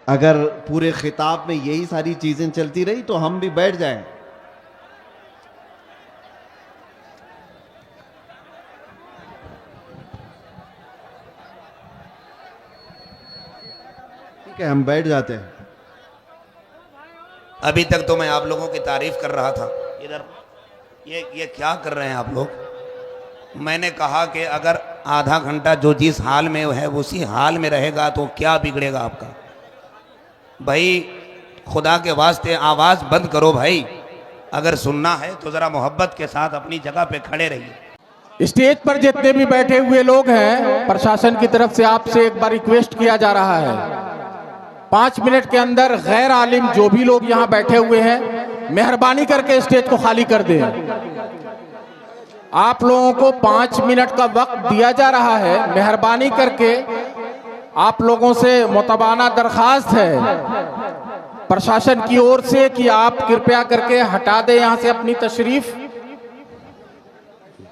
अगर पूरे खिताब में यही सारी चीजें चलती रही तो हम भी बैठ जाएं। ठीक है, हम बैठ जाते हैं। अभी तक तो मैं आप लोगों की तारीफ कर रहा था। इधर ये क्या कर रहे हैं आप लोग? मैंने कहा कि अगर आधा घंटा जो जिस हाल में है उसी हाल में रहेगा तो क्या बिगड़ेगा आपका? भाई खुदा के वास्ते आवाज़ बंद करो भाई। अगर सुनना है तो ज़रा मोहब्बत के साथ अपनी जगह पे खड़े रहिए। स्टेज पर जितने भी बैठे हुए लोग हैं, प्रशासन की तरफ से आपसे एक बार रिक्वेस्ट किया जा रहा है, 5 मिनट के अंदर गैर आलिम जो भी लोग यहाँ बैठे हुए हैं, मेहरबानी करके स्टेज को खाली कर दें। आप लोगों को 5 मिनट का वक्त दिया जा रहा है। मेहरबानी करके आप लोगों से मुतबाना दरखास्त है प्रशासन की ओर से कि आप कृपया करके हटा दें यहाँ से अपनी तशरीफ,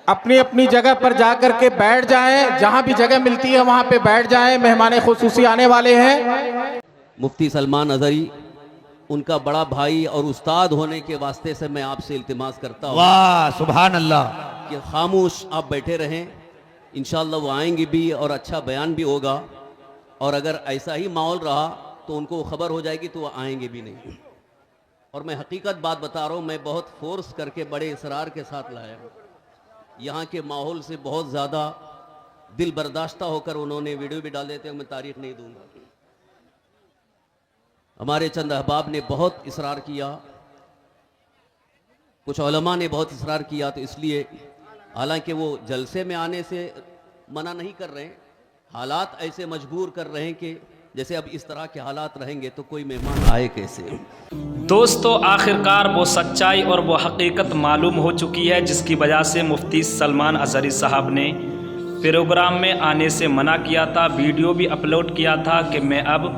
अपनी अपनी जगह पर जाकर के बैठ जाएं। जहां भी जगह मिलती है वहां पे बैठ जाएं। मेहमान खुसूसी आने वाले हैं। मुफ्ती सलमान अजहरी, उनका बड़ा भाई और उस्ताद होने के वास्ते से मैं आपसे इल्तिमास करता हूँ। वाह सुभान अल्लाह। कि खामोश आप बैठे रहें, इंशाअल्लाह वो आएंगे भी और अच्छा बयान भी होगा। और अगर ऐसा ही माहौल रहा तो उनको खबर हो जाएगी तो वो आएंगे भी नहीं। और मैं हकीकत बात बता रहा हूँ, मैं बहुत फोर्स करके बड़े इसरार के साथ लाया हूँ। यहाँ के माहौल से बहुत ज़्यादा दिल बर्दाश्ता होकर उन्होंने वीडियो भी डाल देते हैं, मैं तारीख नहीं दूंगा। हमारे चंद अहबाब ने बहुत इसरार किया, कुछ उलमा ने बहुत इसरार किया, तो इसलिए हालांकि वो जलसे में आने से मना नहीं कर रहे हैं, हालात ऐसे मजबूर कर रहे हैं कि जैसे अब इस तरह के हालात रहेंगे तो कोई मेहमान आए कैसे। दोस्तों, आखिरकार वो सच्चाई और वो हकीकत मालूम हो चुकी है जिसकी वजह से मुफ्ती सलमान अजहरी साहब ने प्रोग्राम में आने से मना किया था। वीडियो भी अपलोड किया था कि मैं अब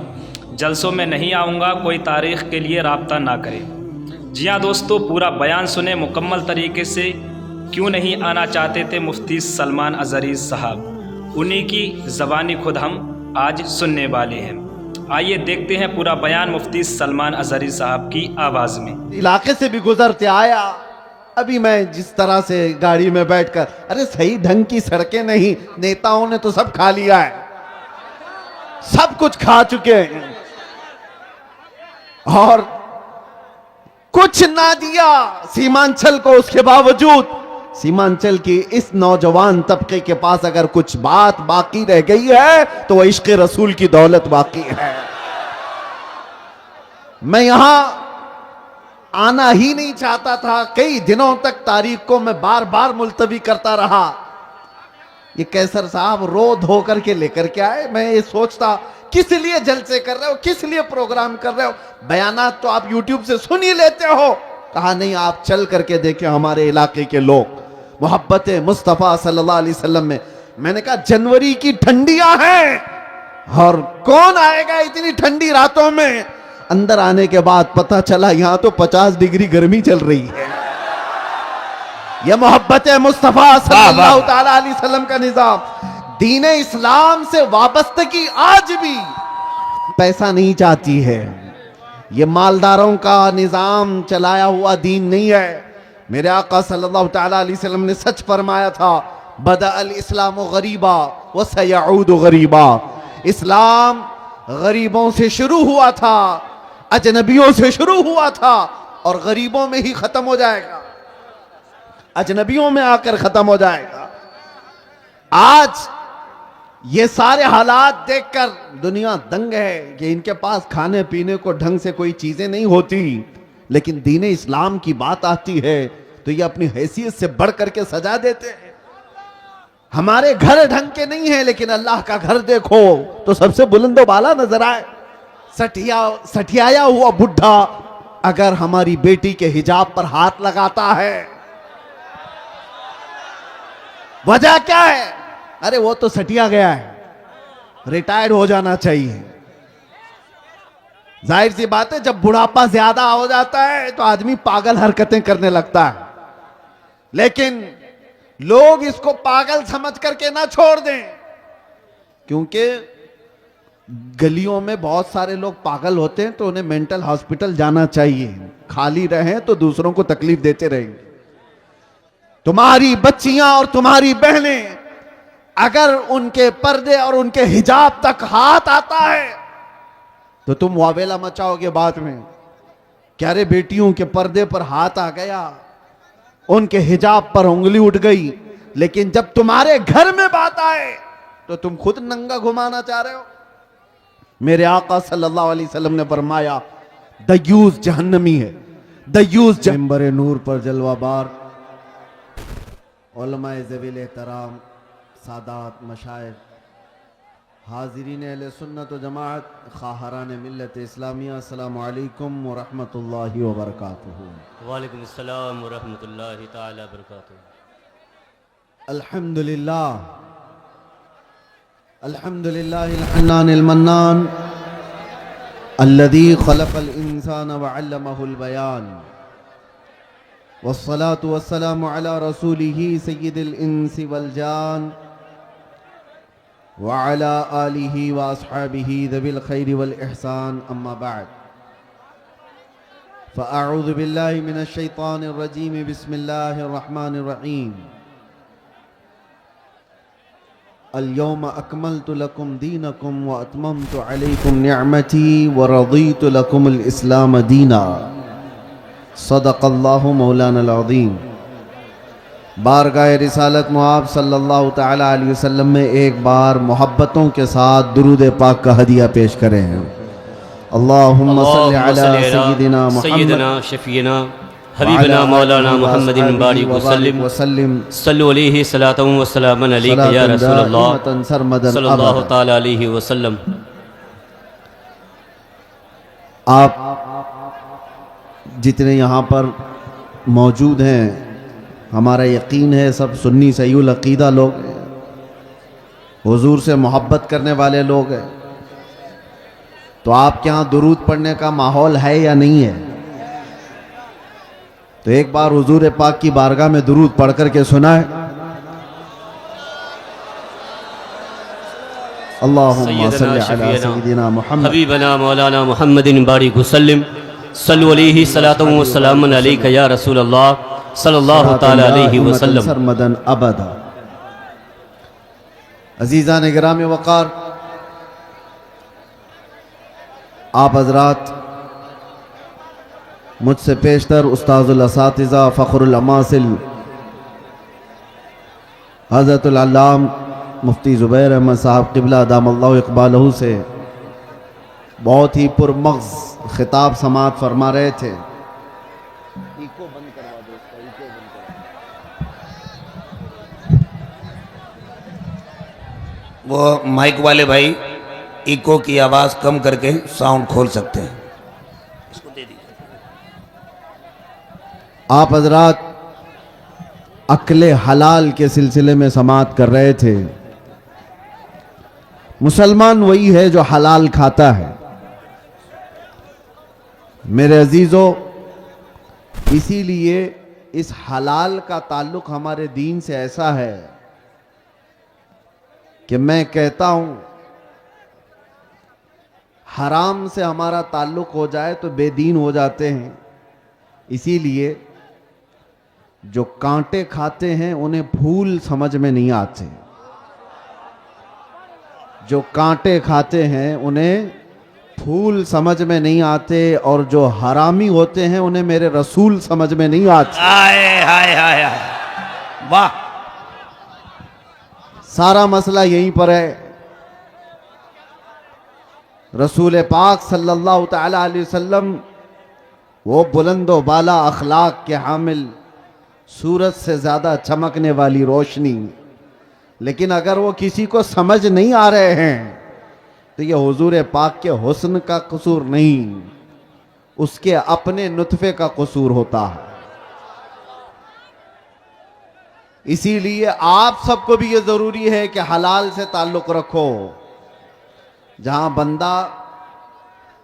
जलसों में नहीं आऊँगा, कोई तारीख़ के लिए राब्ता ना करें। जी हाँ दोस्तों, पूरा बयान सुने मुकम्मल तरीके से। क्यों नहीं आना चाहते थे मुफ्ती सलमान अजहरी साहब, उन्हीं की ज़बानी खुद हम आज सुनने वाले हैं। आइए देखते हैं पूरा बयान मुफ्ती सलमान अजहरी साहब की आवाज़ में। इलाके से भी गुजरते आया, अभी मैं जिस तरह से गाड़ी में बैठकर, अरे सही ढंग की सड़कें नहीं, नेताओं ने तो सब खा लिया है, सब कुछ खा चुके हैं और कुछ ना दिया सीमांचल को। उसके बावजूद सीमांचल की इस नौजवान तबके के पास अगर कुछ बात बाकी रह गई है तो वह इश्क़ रसूल की दौलत बाकी है। मैं यहां आना ही नहीं चाहता था, कई दिनों तक तारीख को मैं बार बार मुलतवी करता रहा। ये कैसर साहब रो धो करके लेकर के आए, मैं ये सोचता किस लिए जलसे कर रहे हो, किस लिए प्रोग्राम कर रहे हो, बयानात तो आप यूट्यूब से सुन ही लेते हो। कहा नहीं, आप चल करके देखें हमारे इलाके के लोग मोहब्बत मुस्तफ़ा सल्लल्लाहु अलैहि वसल्लम में। मैंने कहा जनवरी की ठंडियां हैं और कौन आएगा इतनी ठंडी रातों में। अंदर आने के बाद पता चला यहां तो 50 डिग्री गर्मी चल रही है। यह मोहब्बत मुस्तफ़ा सल्लल्लाहु ताला अलैहि वसल्लम का निजाम, दीन इस्लाम से वाबस्तगी आज भी पैसा नहीं चाहती है। ये मालदारों का निजाम चलाया हुआ दीन नहीं है। मेरे आका सल्लल्लाहु ताला अलैहि वसल्लम ने सच फरमाया था, बदा अल इस्लाम गरीबा व सयऊद गरीबा। इस्लाम गरीबों से शुरू हुआ था, अजनबियों से शुरू हुआ था और गरीबों में ही खत्म हो जाएगा, अजनबियों में आकर खत्म हो जाएगा। आज ये सारे हालात देखकर दुनिया दंग है कि इनके पास खाने पीने को ढंग से कोई चीजें नहीं होती, लेकिन दीन इस्लाम की बात आती है तो ये अपनी हैसियत से बढ़ करके सजा देते हैं। हमारे घर ढंग के नहीं है, लेकिन अल्लाह का घर देखो तो सबसे बुलंदो बाला नजर आए। सठियाया हुआ बुढ़ा अगर हमारी बेटी के हिजाब पर हाथ लगाता है, वजह क्या है? अरे वो तो सटिया गया है, रिटायर्ड हो जाना चाहिए। जाहिर सी बात है, जब बुढ़ापा ज्यादा हो जाता है तो आदमी पागल हरकतें करने लगता है, लेकिन लोग इसको पागल समझ करके ना छोड़ दें, क्योंकि गलियों में बहुत सारे लोग पागल होते हैं तो उन्हें मेंटल हॉस्पिटल जाना चाहिए, खाली रहें तो दूसरों को तकलीफ देते रहेंगे। तुम्हारी बच्चियां और तुम्हारी बहनें अगर उनके पर्दे और उनके हिजाब तक हाथ आता है तो तुम वावेला मचाओगे बाद में, क्या रे बेटियों के पर्दे पर हाथ आ गया, उनके हिजाब पर उंगली उठ गई, लेकिन जब तुम्हारे घर में बात आए तो तुम खुद नंगा घुमाना चाह रहे हो। मेरे आका सल्लल्लाहु अलैहि वसल्लम ने फरमाया दयूस जहन्नमी है, दयूस मिंबर नूर पर जलवाबार उलमाए ज़वील एहतराम सादात मशाइख हाज़रीन अहले सुन्नत व जमाअत खाहरान मिल्लत इस्लामिया, अस्सलामु अलैकुम व रहमतुल्लाहि व बरकातुहू। वालेकुम अस्सलाम व रहमतुल्लाहि ताला बरकातुहू। अल्हम्दुलिल्लाह अल्हम्दुलिल्लाहिल हन्नानिल मन्नान अल्लज़ी खलक़ल इंसान व अल्लमहुल बयान वस्सलातु वस्सलामु अला रसूलिही सय्यिदिल इंसी वल जान व अला आलिही व अस्हाबिही ज़विल खैरि वल इहसान, अम्मा बअद फ़अऊज़ु बिल्लाहि मिनश शैतानिर रजीम, बिस्मिल्लाहिर रहमानिर रहीम। अल-यौम अकमलतु लकुम दीनकुम व अतममतु अलैकुम निअमती व रदीतु लकुमुल इस्लाम दीना। सदक़ल्लाहु मौलाना अज़ीम। बारगाह रिसालत मुआब सल्लल्लाहु तआला अलैहि वसल्लम में एक बार मोहब्बतों के साथ दुरूद पाक का हदिया पेश करें। अल्लाहुम्मा सल्लि अला सय्यिदिना सय्यिदना शफीना हबीबना मौलाना मुहम्मदिन बारिक वसल्लिम सल्लु अलैहि सलातु व सलामन अलैका या रसूलल्लाह सल्लल्लाहु तआला अलैहि वसल्लम। आप जितने यहाँ पर मौजूद हैं, हमारा यकीन है सब सुन्नी सहीउल अकीदा लोग हैं, हुजूर से मोहब्बत करने वाले लोग हैं। तो आपके यहाँ दुरूद पढ़ने का माहौल है या नहीं है? तो एक बार हुजूर पाक की बारगाह में दुरूद पढ़ करके सुनाए। अल्लाहुम्मा सल्लि अला सय्यिदिना मुहम्मद हबीबना मौलाना मुहम्मदिन बारिक वसल्लिम सल्लु अलैहि सलातु व सलामन अलैका या रसूलल्लाह सल्लल्लाहु तआला अलैहि वसल्लम सरमदन अबदा। अजीज़ान गिरामी वक़ार, आप हज़रात मुझसे पेशतर उस्ताजुल असातिज़ा फ़ख्रुल अमासिल हज़रतुल अल्लाम मुफ्ती ज़ुबैर अहमद साहब क़िबला दामल्लाहु इक़बालहू से बहुत ही पुरमग़ज़ खिताब समात फरमा रहे थे। इको बंद करवा दो, इसका इको बंद करवा। वो माइक वाले भाई इको की आवाज़ कम करके साउंड खोल सकते हैं, इसको दे दीजिए। आप हजरात अक्ले हलाल के सिलसिले में समात कर रहे थे। मुसलमान वही है जो हलाल खाता है। मेरे अजीजों, इसीलिए इस हलाल का ताल्लुक हमारे दीन से ऐसा है कि मैं कहता हूं हराम से हमारा ताल्लुक हो जाए तो बेदीन हो जाते हैं। इसीलिए जो कांटे खाते हैं उन्हें फूल समझ में नहीं आते, जो कांटे खाते हैं उन्हें फूल समझ में नहीं आते, और जो हरामी होते हैं उन्हें मेरे रसूल समझ में नहीं आते। हाय हाय हाय हाय, वाह। सारा मसला यहीं पर है। रसूल पाक सल्लल्लाहु तआला अलैहि वसल्लम वो बुलंदो बाला अखलाक के हामिल, सूरज से ज्यादा चमकने वाली रोशनी, लेकिन अगर वो किसी को समझ नहीं आ रहे हैं तो ये हुजूर पाक के हुस्न का कसूर नहीं, उसके अपने नुतफे का कसूर होता है। इसीलिए आप सबको भी ये जरूरी है कि हलाल से ताल्लुक रखो। जहां बंदा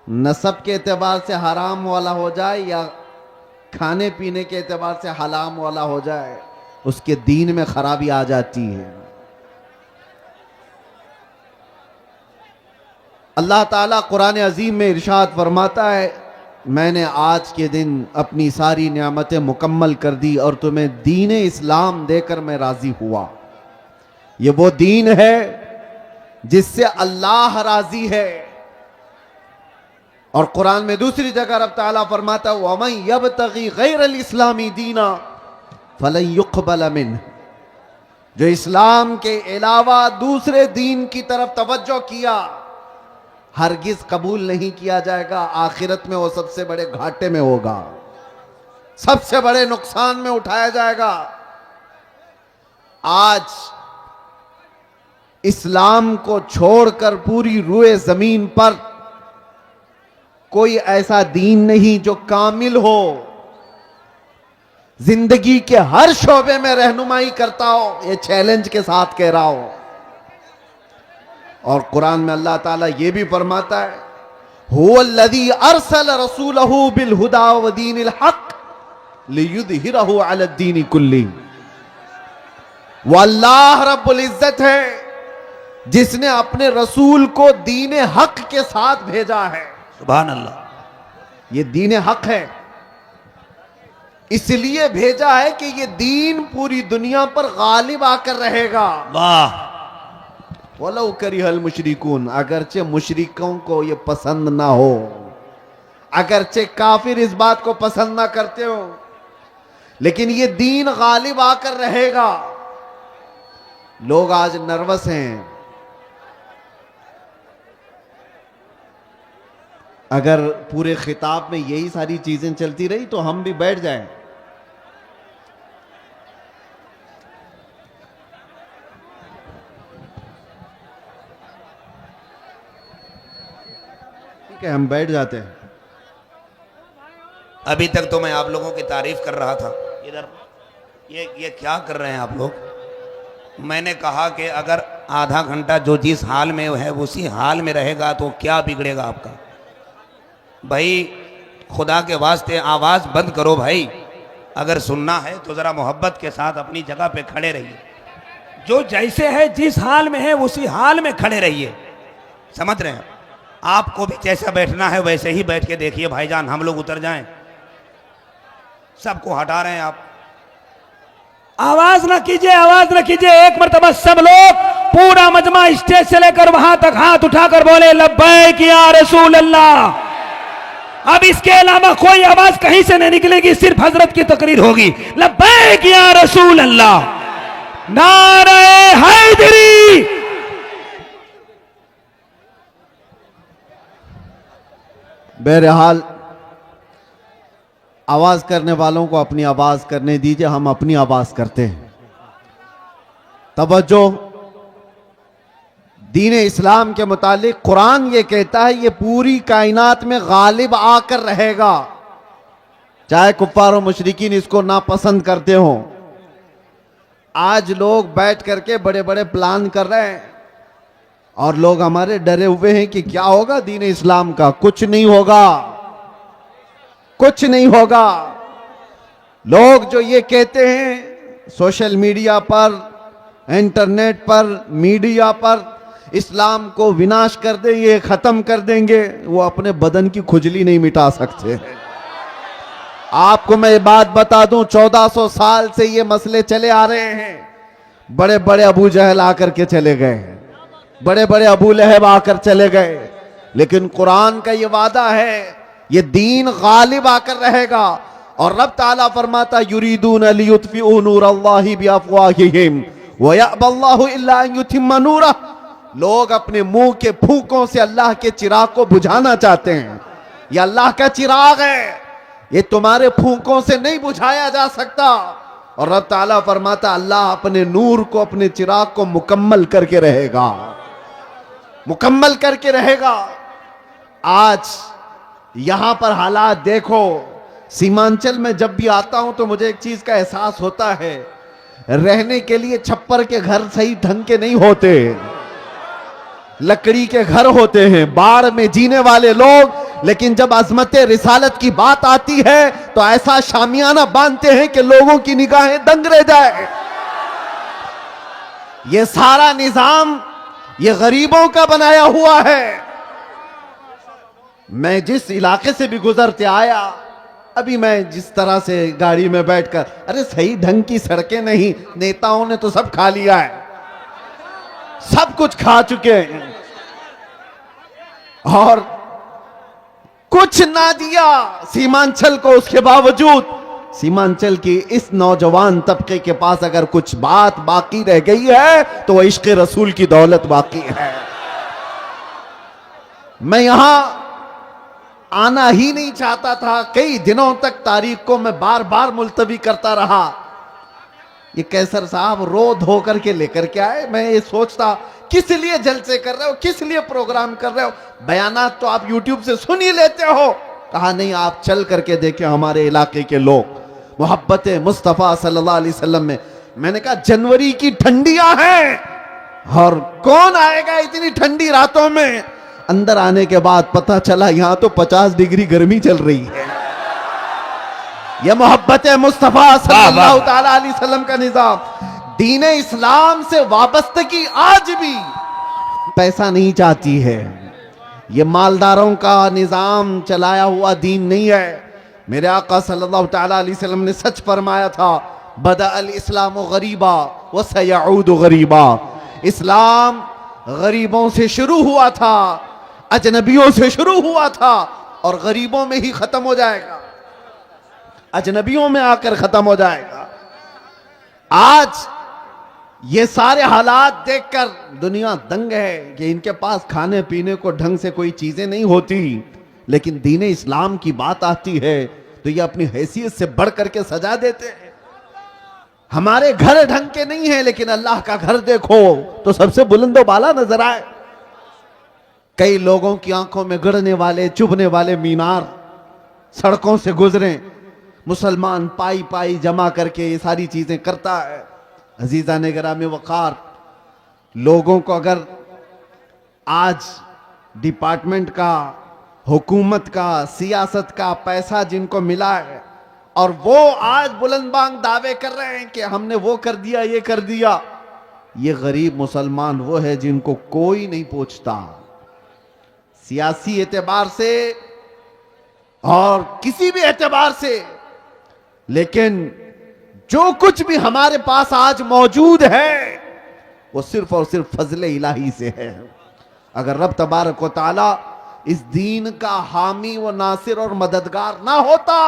नसब के एतबार से हराम वाला हो जाए या खाने पीने के एतबार से हलाम वाला हो जाए, उसके दीन में खराबी आ जाती है। अल्लाह ताला कुरान अजीम में इरशाद फरमाता है, मैंने आज के दिन अपनी सारी नेमतें मुकम्मल कर दी और तुम्हें दीन इस्लाम देकर मैं राजी हुआ। ये वो दीन है जिससे अल्लाह राजी है। और कुरान में दूसरी जगह रब ताला फरमाता है, वमन यब्तगी गैरल इस्लामी दीना फलन युक़बल मिन्हु, जो इस्लाम के अलावा दूसरे दीन की तरफ तवज्जो किया हरगिज कबूल नहीं किया जाएगा। आखिरत में वो सबसे बड़े घाटे में होगा, सबसे बड़े नुकसान में उठाया जाएगा। आज इस्लाम को छोड़कर पूरी रूए जमीन पर कोई ऐसा दीन नहीं जो कामिल हो, जिंदगी के हर शोबे में रहनुमाई करता हो। ये चैलेंज के साथ कह रहा हो। और कुरान में अल्लाह ताला ये भी फरमाता है, हुवल्लज़ी अरसल रसूलहू बिल हुदा व दीनिल हक लियुज़हिरहू अला दीनि कुल्ली। वो अल्लाह रब्बुल इज्जत है जिसने अपने रसूल को दीन हक के साथ भेजा है। सुभान अल्लाह। ये दीन हक है, इसलिए भेजा है कि ये दीन पूरी दुनिया पर गालिब आकर रहेगा। वाह। वलौ करिहल मुशरिकून, अगरचे मुशरिकों को ये पसंद ना हो, अगरचे काफिर इस बात को पसंद ना करते हो, लेकिन ये दीन गालिब आकर रहेगा। लोग आज नर्वस हैं। अगर पूरे खिताब में यही सारी चीजें चलती रही तो हम भी बैठ जाएं। ठीक है, हम बैठ जाते हैं। अभी तक तो मैं आप लोगों की तारीफ कर रहा था। इधर ये क्या कर रहे हैं आप लोग? मैंने कहा कि अगर आधा घंटा जो जिस हाल में है उसी हाल में रहेगा तो क्या बिगड़ेगा आपका? भाई खुदा के वास्ते आवाज़ बंद करो भाई। अगर सुनना है तो ज़रा मोहब्बत के साथ अपनी जगह पे खड़े रहिए। जो जैसे है जिस हाल में है उसी हाल में खड़े रहिए। समझ रहे हैं? आपको भी जैसा बैठना है वैसे ही बैठ के देखिए भाईजान। हम लोग उतर जाएं। सबको हटा रहे हैं आप। आवाज ना कीजिए, आवाज ना कीजिए। एक मरतबा सब लोग, पूरा मजमा स्टेज से लेकर वहां तक हाथ उठाकर बोले लब्बैक या रसूल अल्लाह। अब इसके अलावा कोई आवाज कहीं से नहीं निकलेगी, सिर्फ हजरत की तकरीर होगी। लब्बैक या रसूल अल्लाह, नारे हैदरी। बहरहाल आवाज करने वालों को अपनी आवाज करने दीजिए, हम अपनी आवाज करते हैं। तवज्जो, दीन इस्लाम के मुतालिक कुरान ये कहता है ये पूरी कायनात में गालिब आकर रहेगा, चाहे कुफ्फार और मुशरिकीन इसको नापसंद करते हो। आज लोग बैठ करके बड़े बड़े प्लान कर रहे हैं और लोग हमारे डरे हुए हैं कि क्या होगा दीन इस्लाम का। कुछ नहीं होगा, कुछ नहीं होगा। लोग जो ये कहते हैं सोशल मीडिया पर, इंटरनेट पर, मीडिया पर इस्लाम को विनाश कर देंगे, खत्म कर देंगे, वो अपने बदन की खुजली नहीं मिटा सकते। आपको मैं ये बात बता दूं, 1400 साल से ये मसले चले आ रहे हैं। बड़े बड़े अबू जहल आकर के चले गए, बड़े बड़े अबू लहब आकर चले गए, लेकिन कुरान का ये वादा है ये दीन गालिब आकर रहेगा। और रब ताला फरमाता युरीदून लियुत्फिऊ नूरल्लाहि बिअफ़वाहिहिम व यअबल्लाहु इल्ला अन युतिम्मा नूरह। लोग अपने मुंह के फूंकों से अल्लाह के चिराग को बुझाना चाहते हैं। ये अल्लाह का चिराग है, ये तुम्हारे फूंकों से नहीं बुझाया जा सकता। और रब ताला फरमाता अल्लाह अपने नूर को, अपने चिराग को मुकम्मल करके रहेगा, मुकम्मल करके रहेगा। आज यहां पर हालात देखो। सीमांचल में जब भी आता हूं तो मुझे एक चीज का एहसास होता है, रहने के लिए छप्पर के घर सही ढंग के नहीं होते, लकड़ी के घर होते हैं, बाढ़ में जीने वाले लोग। लेकिन जब अजमत रिसालत की बात आती है तो ऐसा शामियाना बांधते हैं कि लोगों की निगाहें दंग रह जाए। ये सारा निजाम ये गरीबों का बनाया हुआ है, मैं जिस इलाके से भी गुजरते आया, अभी मैं जिस तरह से गाड़ी में बैठकर, अरे सही ढंग की सड़कें नहीं, नेताओं ने तो सब खा लिया है, सब कुछ खा चुके हैं और कुछ ना दिया सीमांचल को। उसके बावजूद सीमांचल की इस नौजवान तबके के पास अगर कुछ बात बाकी रह गई है तो वह इश्क रसूल की दौलत बाकी है। मैं यहां आना ही नहीं चाहता था, कई दिनों तक तारीख को मैं बार बार मुलतवी करता रहा। ये कैसर साहब रो धो करके लेकर के आए। मैं ये सोचता किस लिए जलसे कर रहे हो, किस लिए प्रोग्राम कर रहे हो, बयानात तो आप यूट्यूब से सुन ही लेते हो। कहा नहीं, आप चल करके देखे हमारे इलाके के लोग मोहब्बत मुस्तफ़ा सल्लल्लाहु अलैहि वसल्लम में। मैंने कहा जनवरी की ठंडियां हैं और कौन आएगा इतनी ठंडी रातों में। अंदर आने के बाद पता चला यहां तो 50 डिग्री गर्मी चल रही है। यह मोहब्बत मुस्तफ़ा सल्लल्लाहु ताला अलैहि वसल्लम का निजाम, दीन इस्लाम से वाबस्तगी आज भी पैसा नहीं चाहती है। यह मालदारों का निजाम चलाया हुआ दीन नहीं है। मेरे आका सल्लल्लाहु ताला अलैहि वसल्लम ने सच फरमाया था, बदा अल इस्लाम गरीबा व सयऊद गरीबा। इस्लाम गरीबों से शुरू हुआ था, अजनबियों से शुरू हुआ था और गरीबों में ही खत्म हो जाएगा, अजनबियों में आकर खत्म हो जाएगा। आज ये सारे हालात देखकर दुनिया दंग है कि इनके पास खाने पीने को ढंग से कोई चीजें नहीं होती, लेकिन दीन इस्लाम की बात आती है तो ये अपनी हैसियत से बढ़ करके सजा देते हैं। हमारे घर ढंग के नहीं है, लेकिन अल्लाह का घर देखो तो सबसे बुलंदो बाला नजर आए। कई लोगों की आंखों में गड़ने वाले चुभने वाले मीनार सड़कों से गुजरे, मुसलमान पाई पाई जमा करके ये सारी चीजें करता है। अजीजा ने गिरामी वकार, लोगों को अगर आज डिपार्टमेंट का, हुकूमत का, सियासत का पैसा जिनको मिला है और वो आज बुलंदबांग दावे कर रहे हैं कि हमने वो कर दिया, ये कर दिया, ये गरीब मुसलमान वो है जिनको कोई नहीं पूछता सियासी एतबार से और किसी भी एतबार से। लेकिन जो कुछ भी हमारे पास आज मौजूद है वो सिर्फ और सिर्फ फजले इलाही से है। अगर रब तबारक व तआला इस दीन का हामी व नासिर और मददगार ना होता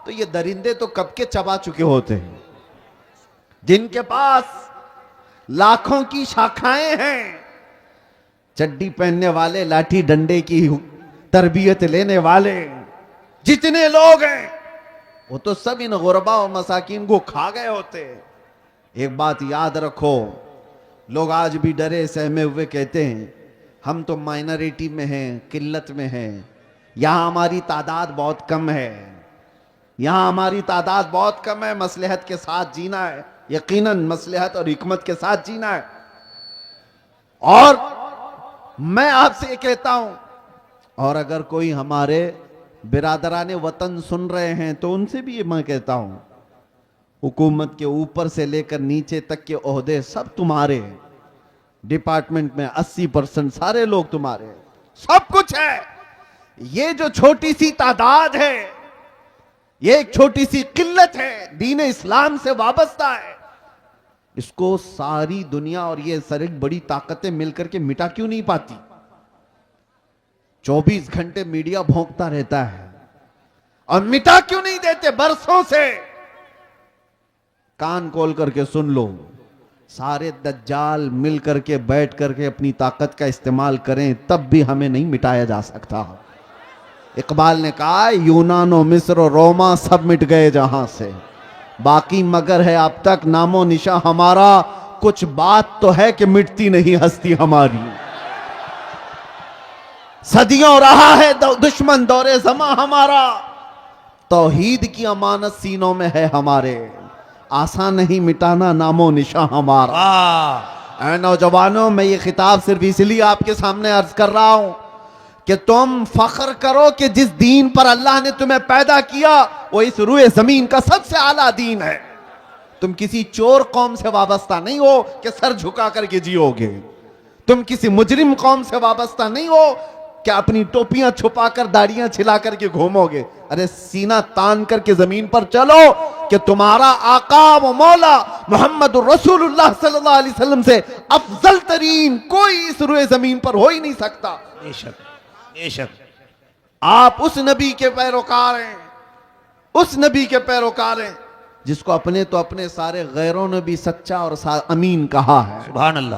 तो ये दरिंदे तो कब के चबा चुके होते हैं। जिनके पास लाखों की शाखाएं हैं, चड्डी पहनने वाले, लाठी डंडे की तरबियत लेने वाले जितने लोग हैं वो तो सब इन गुरबा और मसाकिन को खा गए होते। एक बात याद रखो, लोग आज भी डरे सहमे हुए कहते हैं हम तो माइनॉरिटी में हैं, किल्लत में हैं, यहां हमारी तादाद बहुत कम है, यहां हमारी तादाद बहुत कम है, मसलहत के साथ जीना है, यकीनन मसलहत और हिकमत के साथ जीना है। और मैं आपसे ये कहता हूं, और अगर कोई हमारे बिरादराने वतन सुन रहे हैं तो उनसे भी ये मैं कहता हूं, हुकूमत के ऊपर से लेकर नीचे तक के ओहदे सब तुम्हारे हैं, डिपार्टमेंट में 80% सारे लोग तुम्हारे हैं, सब कुछ है। ये जो छोटी सी तादाद है, ये एक छोटी सी किल्लत है, दीन इस्लाम से वाबस्ता है, इसको सारी दुनिया और ये सारी बड़ी ताकतें मिलकर के मिटा क्यों नहीं पाती। 24 घंटे मीडिया भौंकता रहता है और मिटा क्यों नहीं देते बरसों से। कान खोल करके सुन लो, सारे दज्जाल मिल करके बैठ करके अपनी ताकत का इस्तेमाल करें तब भी हमें नहीं मिटाया जा सकता। इकबाल ने कहा यूनानो मिस्र और रोमा सब मिट गए जहां से, बाकी मगर है अब तक नामो निशा हमारा, कुछ बात तो है कि मिटती नहीं हस्ती हमारी। सदियों रहा है दुश्मन दौरे जमा हमारा, तौहीद की अमानत सीनों में है हमारे, आसान नहीं मिटाना नामो निशा हमारा। ऐ नौजवानों, मैं ये खिताब सिर्फ इसलिए आपके सामने अर्ज कर रहा हूं कि तुम फख्र करो कि जिस दीन पर अल्लाह ने तुम्हें पैदा किया वो इस रूए जमीन का सबसे आला दीन है। तुम किसी चोर कौम से वाबस्ता नहीं हो कि सर झुका करके जियोगे, तुम किसी मुजरिम कौम से वाबस्ता नहीं हो क्या अपनी टोपियां छुपाकर दाढ़ियां छिला करके घूमोगे? अरे सीना तान करके जमीन पर चलो कि तुम्हारा आका व मौला मोहम्मद रसूलुल्लाह सल्लल्लाहु अलैहि वसल्लम से अफजल तरीन कोई इस रुए जमीन पर हो ही नहीं सकता। बेशक बेशक। आप उस नबी के पैरोकार हैं, उस नबी के पैरोकार हैं जिसको अपने तो अपने सारे गैरों ने भी सच्चा और अमीन कहा है। सुभान अल्लाह।